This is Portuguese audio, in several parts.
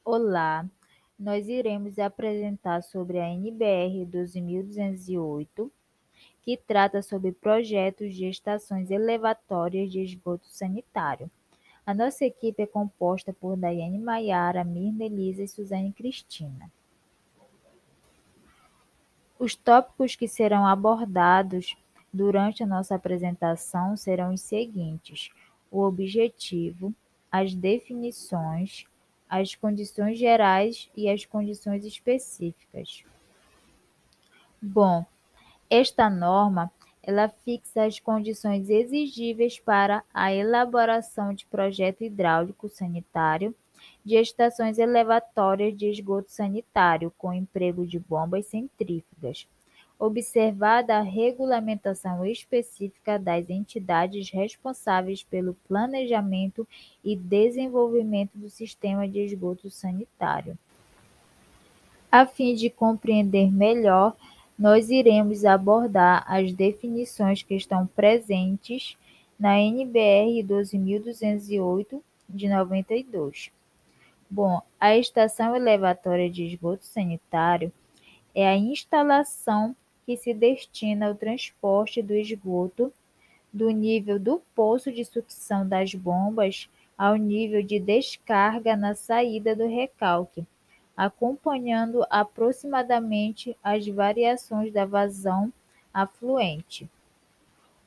Olá, nós iremos apresentar sobre a NBR 12.208, que trata sobre projetos de estações elevatórias de esgoto sanitário. A nossa equipe é composta por Daiane Maiara, Mirna Elisa e Suzane Cristina. Os tópicos que serão abordados durante a nossa apresentação serão os seguintes: o objetivo, as definições, as condições gerais e as condições específicas. Bom, esta norma, ela fixa as condições exigíveis para a elaboração de projeto hidráulico sanitário de estações elevatórias de esgoto sanitário com emprego de bombas centrífugas, observada a regulamentação específica das entidades responsáveis pelo planejamento e desenvolvimento do sistema de esgoto sanitário. A fim de compreender melhor, nós iremos abordar as definições que estão presentes na NBR 12.208 de 92. Bom, a estação elevatória de esgoto sanitário é a instalação que se destina ao transporte do esgoto do nível do poço de sucção das bombas ao nível de descarga na saída do recalque, acompanhando aproximadamente as variações da vazão afluente.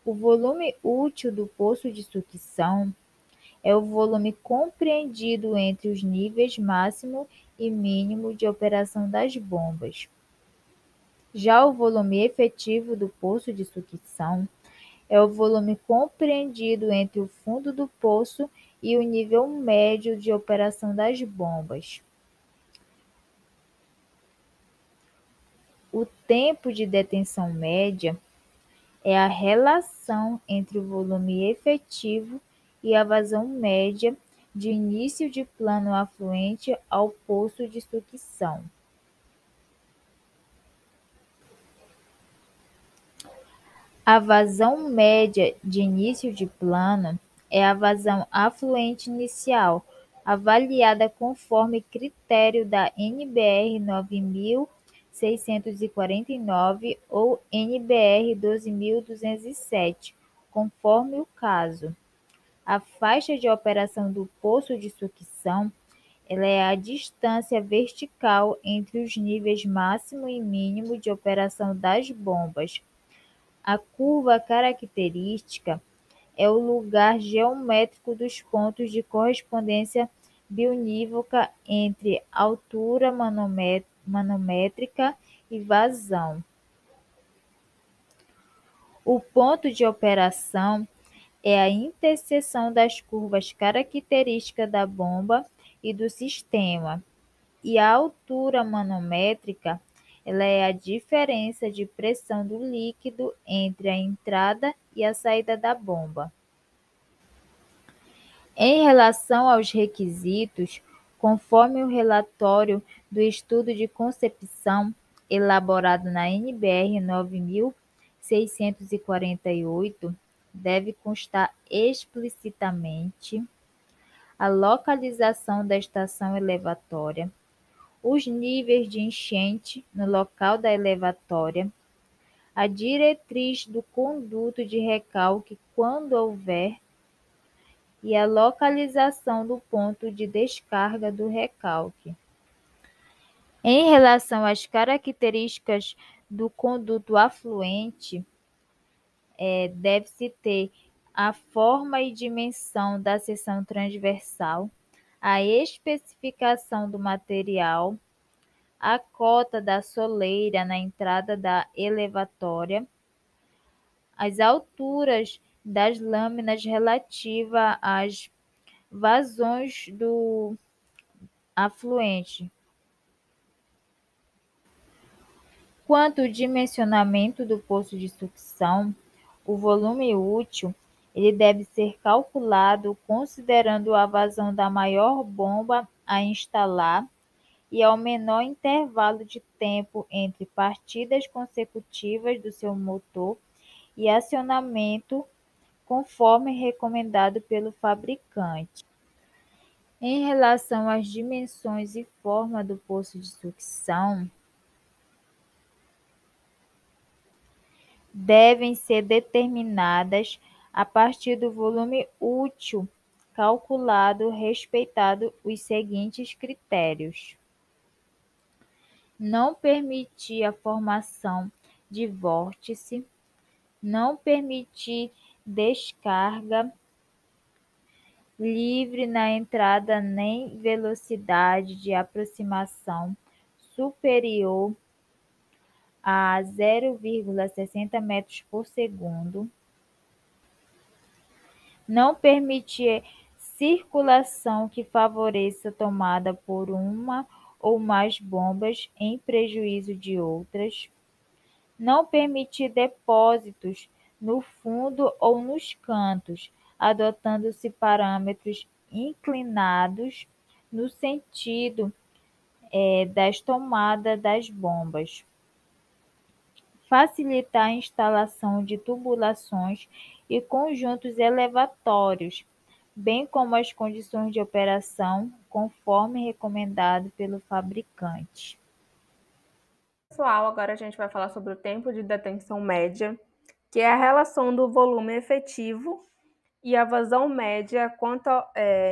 O volume útil do poço de sucção é o volume compreendido entre os níveis máximo e mínimo de operação das bombas. Já o volume efetivo do poço de sucção é o volume compreendido entre o fundo do poço e o nível médio de operação das bombas. O tempo de detenção média é a relação entre o volume efetivo e a vazão média de início de plano afluente ao poço de sucção. A vazão média de início de plano é a vazão afluente inicial, avaliada conforme critério da NBR 9.649 ou NBR 12.207, conforme o caso. A faixa de operação do poço de sucção ela é a distância vertical entre os níveis máximo e mínimo de operação das bombas. A curva característica é o lugar geométrico dos pontos de correspondência biunívoca entre altura manométrica e vazão. O ponto de operação é a interseção das curvas características da bomba e do sistema, e a altura manométrica ela é a diferença de pressão do líquido entre a entrada e a saída da bomba. Em relação aos requisitos, conforme o relatório do estudo de concepção elaborado na NBR 9.648, deve constar explicitamente a localização da estação elevatória, os níveis de enchente no local da elevatória, a diretriz do conduto de recalque quando houver, e a localização do ponto de descarga do recalque. Em relação às características do conduto afluente, deve-se ter a forma e dimensão da seção transversal, a especificação do material, a cota da soleira na entrada da elevatória, as alturas das lâminas relativa às vazões do afluente. Quanto ao dimensionamento do poço de sucção, o volume útil ele deve ser calculado considerando a vazão da maior bomba a instalar e ao menor intervalo de tempo entre partidas consecutivas do seu motor e acionamento, conforme recomendado pelo fabricante. Em relação às dimensões e forma do poço de sucção, devem ser determinadas a partir do volume útil calculado respeitado os seguintes critérios: não permitir a formação de vórtice, não permitir descarga livre na entrada nem velocidade de aproximação superior a 0,60 metros por segundo, não permitir circulação que favoreça tomada por uma ou mais bombas em prejuízo de outras, não permitir depósitos no fundo ou nos cantos, adotando-se parâmetros inclinados no sentido das tomadas das bombas. Facilitar a instalação de tubulações e conjuntos elevatórios, bem como as condições de operação, conforme recomendado pelo fabricante. Pessoal, agora a gente vai falar sobre o tempo de detenção média, que é a relação do volume efetivo e a vazão média.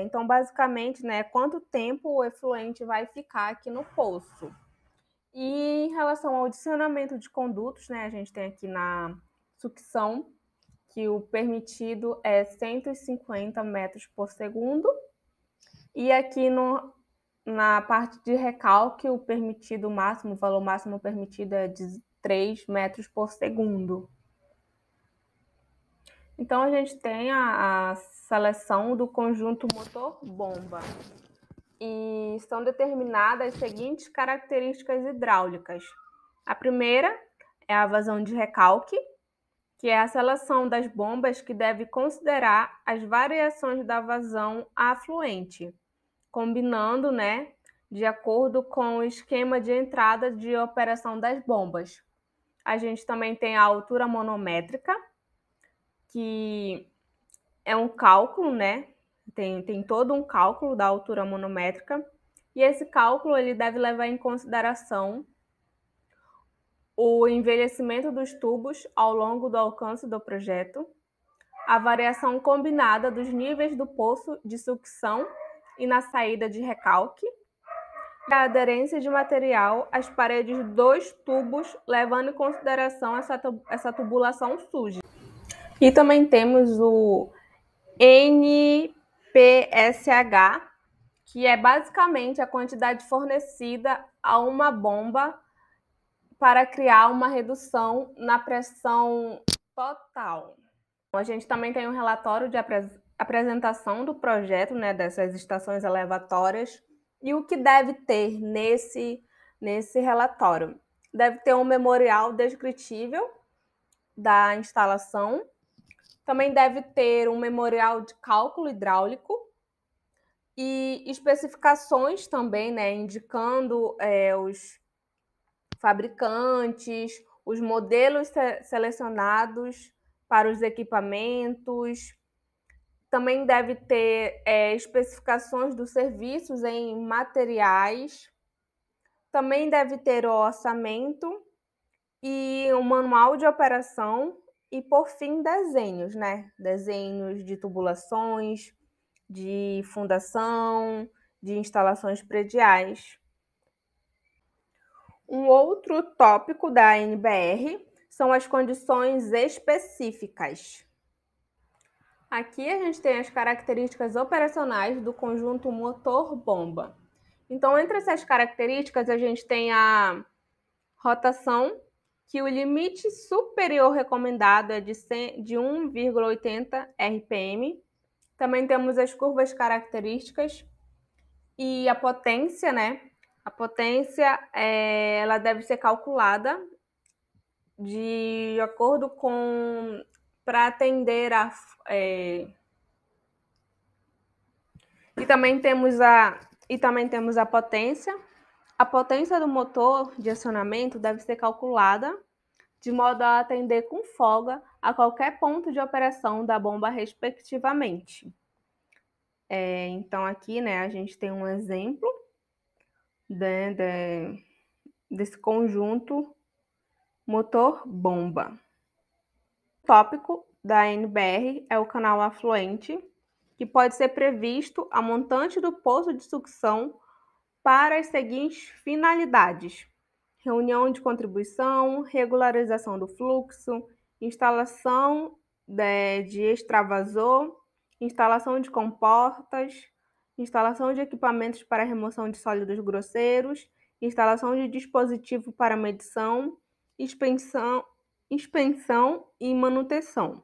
Então, basicamente, né, quanto tempo o efluente vai ficar aqui no poço. E em relação ao adicionamento de condutos, né, a gente tem aqui na sucção que o permitido é 150 metros por segundo. E aqui na parte de recalque, o permitido máximo, o valor máximo permitido é de 3 metros por segundo. Então, a gente tem a seleção do conjunto motor-bomba. E estão determinadas as seguintes características hidráulicas. A primeira é a vazão de recalque, que é a seleção das bombas que deve considerar as variações da vazão afluente, combinando, né, de acordo com o esquema de entrada de operação das bombas. A gente também tem a altura manométrica, que é um cálculo, né? Tem todo um cálculo da altura manométrica, e esse cálculo ele deve levar em consideração o envelhecimento dos tubos ao longo do alcance do projeto, a variação combinada dos níveis do poço de sucção e na saída de recalque, a aderência de material às paredes dos tubos, levando em consideração essa tubulação suja. E também temos o NPSH, que é basicamente a quantidade fornecida a uma bomba para criar uma redução na pressão total. A gente também tem um relatório de apresentação do projeto, né, dessas estações elevatórias, e o que deve ter nesse relatório. Deve ter um memorial descritível da instalação, também deve ter um memorial de cálculo hidráulico e especificações também, né, indicando os fabricantes, os modelos selecionados para os equipamentos. Também deve ter especificações dos serviços em materiais. Também deve ter o orçamento e um manual de operação e, por fim, desenhos, né? Desenhos de tubulações, de fundação, de instalações prediais. Um outro tópico da NBR são as condições específicas. Aqui a gente tem as características operacionais do conjunto motor-bomba. Então, entre essas características, a gente tem a rotação, que o limite superior recomendado é de 1,80 RPM. Também temos as curvas características e a potência, né? A potência ela deve ser calculada de acordo com para atender a e também temos a potência. A potência do motor de acionamento deve ser calculada de modo a atender com folga a qualquer ponto de operação da bomba, respectivamente. Então, aqui, né, a gente tem um exemplo, né, desse conjunto motor-bomba. O tópico da NBR é o canal afluente, que pode ser previsto a montante do poço de sucção para as seguintes finalidades: reunião de contribuição, regularização do fluxo, instalação de extravasor, instalação de comportas, instalação de equipamentos para remoção de sólidos grosseiros, instalação de dispositivo para medição, expensão e manutenção.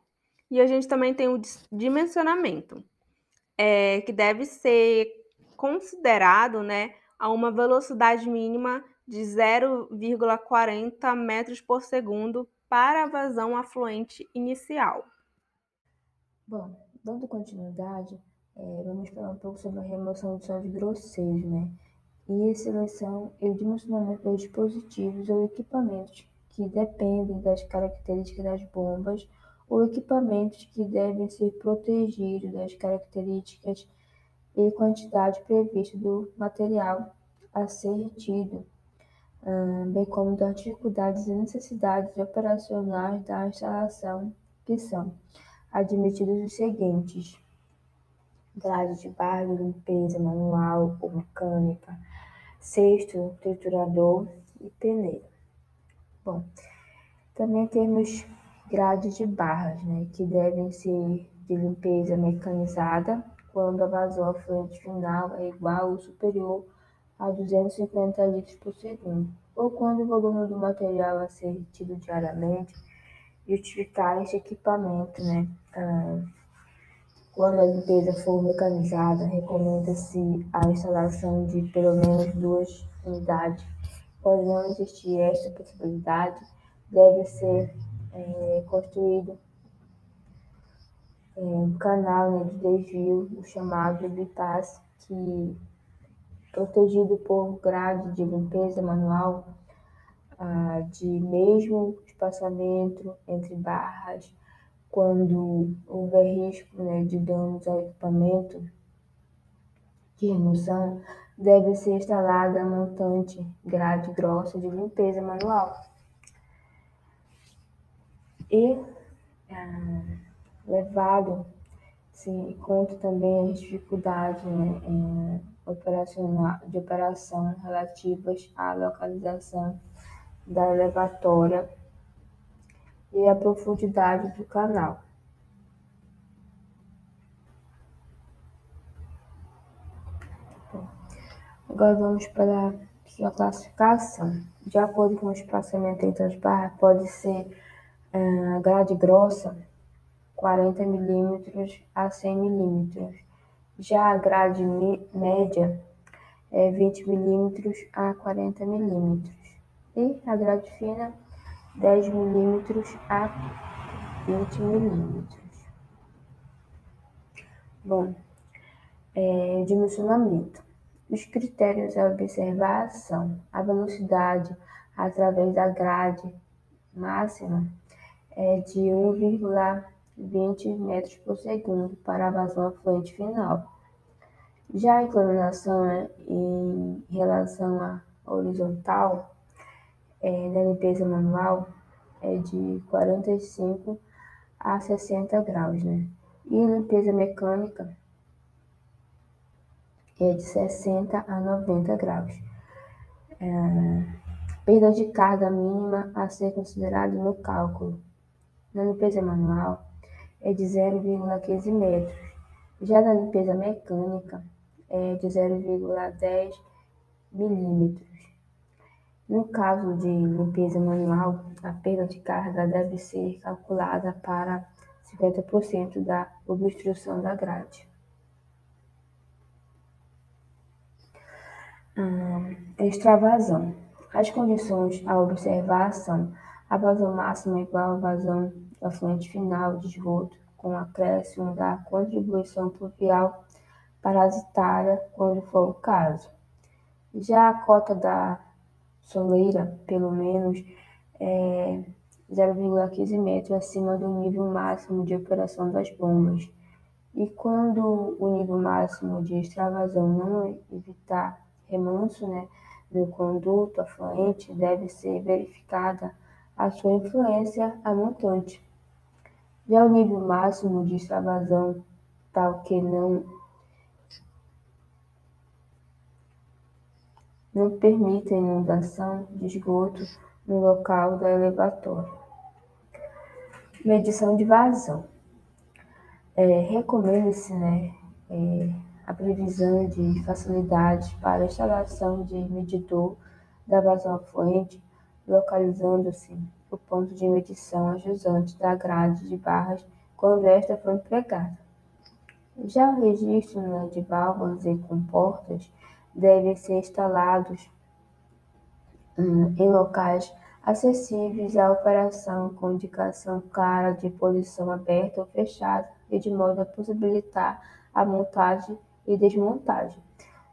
E a gente também tem o dimensionamento, que deve ser considerado, né, a uma velocidade mínima de 0,40 metros por segundo para a vazão afluente inicial. Bom, dando continuidade, vamos falar um pouco sobre a remoção de sólidos grosseiros, né? E a seleção e o dimensionamento dos dispositivos ou equipamentos que dependem das características das bombas ou equipamentos que devem ser protegidos das características e quantidade prevista do material a ser retido, bem como das dificuldades e necessidades operacionais da instalação, que são admitidos os seguintes: grade de barra de limpeza manual ou mecânica, cesto, triturador e peneira. Bom, também temos grades de barras, né, que devem ser de limpeza mecanizada quando a vazão afluente final é igual ou superior a 250 litros por segundo, ou quando o volume do material a ser retido diariamente justificar este equipamento, né? Quando a limpeza for mecanizada, recomenda-se a instalação de pelo menos 2 unidades. Quando não existir esta possibilidade, deve ser construído um canal, né, de desvio, o chamado bypass, que protegido por grade de limpeza manual, de mesmo espaçamento entre barras, quando houver risco, né, de danos ao equipamento de remoção, deve ser instalada a montante grade grossa de limpeza manual. E levado-se em conta também as dificuldades, né, de operação relativas à localização da elevatória e a profundidade do canal. Agora vamos para a sua classificação. De acordo com o espaçamento entre as barras, pode ser grade grossa 40 mm a 100 mm. Já a grade média é 20 mm a 40 mm. E a grade fina 10 mm a 20 mm. Bom, dimensionamento. Os critérios a observar são a velocidade através da grade máxima de 1,20 metros por segundo para a vazão afluente final. Já a inclinação, né, em relação à horizontal, na limpeza manual, é de 45 a 60 graus, né? E limpeza mecânica é de 60 a 90 graus. Perda de carga mínima a ser considerada no cálculo. Na limpeza manual é de 0,15 metros. Já na limpeza mecânica é de 0,10 milímetros. No caso de limpeza manual, a perda de carga deve ser calculada para 50% da obstrução da grade. Extravasão. As condições a observar são a vazão máxima igual à vazão do afluente final de esgoto, com acréscimo da contribuição pluvial parasitária, quando for o caso. Já a cota da soleira, pelo menos, 0,15 metros acima do nível máximo de operação das bombas. E quando o nível máximo de extravasão não evitar remanso, né, no conduto afluente, deve ser verificada a sua influência a montante. Já o nível máximo de extravasão, tal que não permita inundação de esgoto no local da elevatória. Medição de vazão. Recomenda-se, a previsão de facilidades para a instalação de medidor da vazão afluente, localizando-se o ponto de medição ajusante da grade de barras quando esta for empregada. Já o registro, de válvulas e comportas devem ser instalados em locais acessíveis à operação com indicação clara de posição aberta ou fechada e de modo a possibilitar a montagem e desmontagem.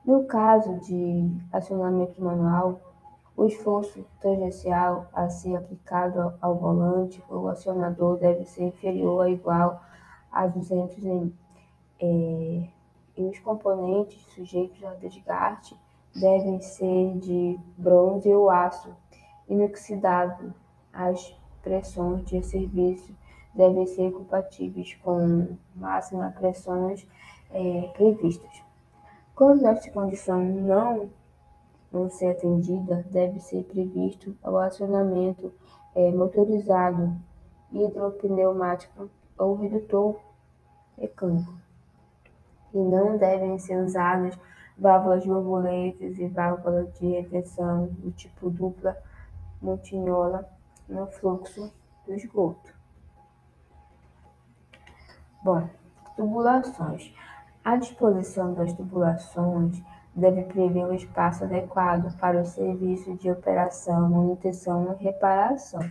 No caso de acionamento manual, o esforço tangencial a ser aplicado ao volante ou acionador deve ser inferior ou igual a 200 N. E os componentes sujeitos a desgaste devem ser de bronze ou aço inoxidável. As pressões de serviço devem ser compatíveis com máximas pressões previstas. Quando esta condição não ser atendida, deve ser previsto o acionamento motorizado, hidropneumático ou redutor mecânico. E não devem ser usadas válvulas borboletas e válvulas de retenção do tipo dupla montinhola no fluxo do esgoto. Bom, tubulações. A disposição das tubulações deve prever um espaço adequado para o serviço de operação, manutenção e reparação.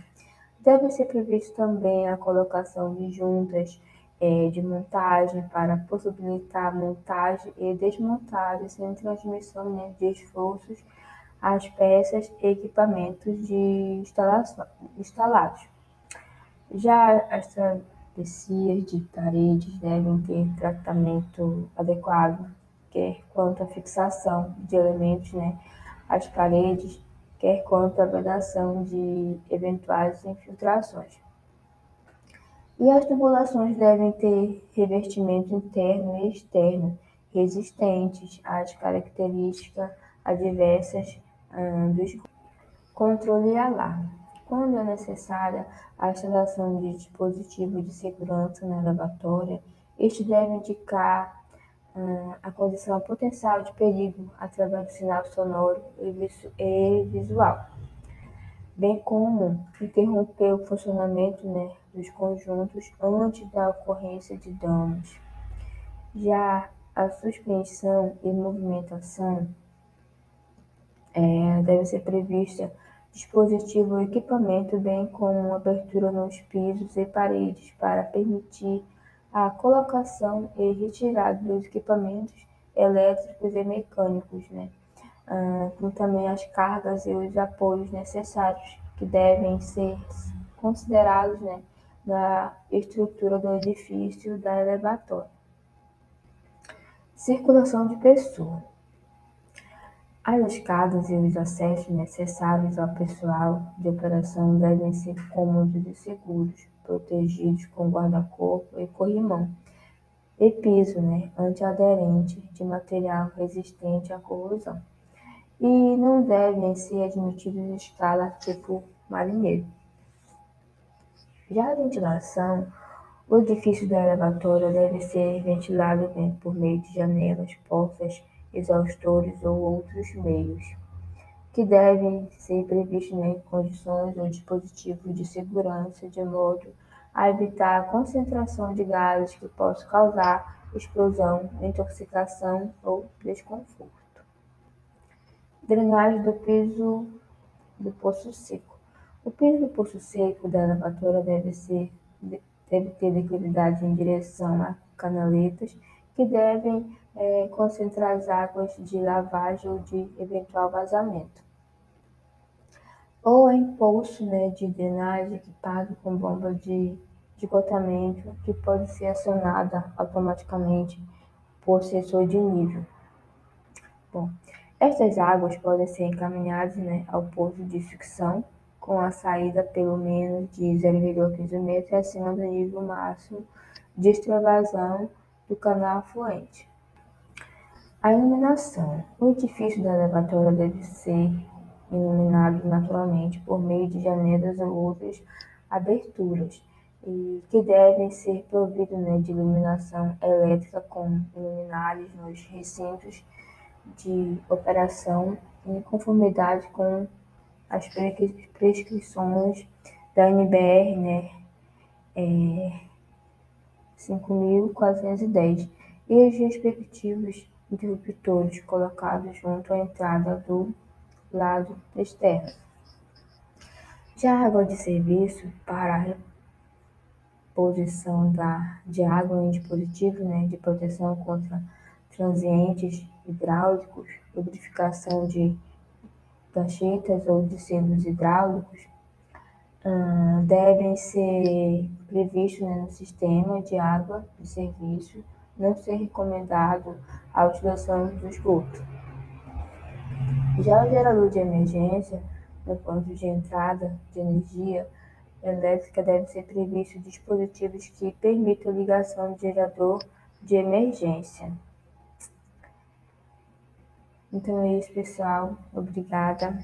Deve ser previsto também a colocação de juntas de montagem para possibilitar montagem e desmontagem sem transmissão de esforços às peças e equipamentos de instalados. Já as travessias de paredes devem ter tratamento adequado, quer quanto à fixação de elementos às paredes, quer quanto à vedação de eventuais infiltrações. E as tubulações devem ter revestimento interno e externo, resistentes às características adversas do esgoto. Controle e alarme. Quando é necessária a instalação de dispositivos de segurança na elevatória, este deve indicar a condição potencial de perigo através do sinal sonoro e visual, bem como interromper o funcionamento dos conjuntos antes da ocorrência de danos. Já a suspensão e movimentação deve ser prevista dispositivo ou equipamento, bem como abertura nos pisos e paredes para permitir a colocação e retirada dos equipamentos elétricos e mecânicos, como também as cargas e os apoios necessários que devem ser considerados na estrutura do edifício da elevatória. Circulação de pessoas. As escadas e os acessos necessários ao pessoal de operação devem ser cômodos e seguros, protegidos com guarda-corpo e corrimão, e piso antiaderente de material resistente à corrosão. E não devem ser admitidos escalas tipo marinheiro. Já a ventilação, o edifício da elevatória deve ser ventilado por meio de janelas, portas, exaustores ou outros meios, que devem ser previstos em condições ou dispositivos de segurança, de modo a evitar a concentração de gases que possam causar explosão, intoxicação ou desconforto. Drenagem do piso do poço seco. O piso do poço seco da elevatória deve ter declividade em direção a canaletas que devem concentrar as águas de lavagem ou de eventual vazamento. Ou em poço de drenagem equipado com bomba de de esgotamento que pode ser acionada automaticamente por sensor de nível. Bom, estas águas podem ser encaminhadas, ao posto de sucção com a saída pelo menos de 0,15 metros acima do nível máximo de extravasão do canal afluente. A iluminação. O edifício da lavatória deve ser iluminado naturalmente por meio de janelas ou outras aberturas, e que devem ser providos de iluminação elétrica com luminárias nos recintos de operação em conformidade com as prescrições da NBR 5410 e os respectivos interruptores colocados junto à entrada do lado externo. Já a água de serviço para a reposição de água em dispositivos de proteção contra transientes hidráulicos, lubrificação de ganchetas ou de cilindros hidráulicos, devem ser previstos no sistema de água de serviço, não ser recomendado a utilização do esgoto. Já o gerador de emergência, no ponto de entrada de energia elétrica, deve ser previsto dispositivos que permitam a ligação do gerador de emergência. Então é isso, pessoal. Obrigada.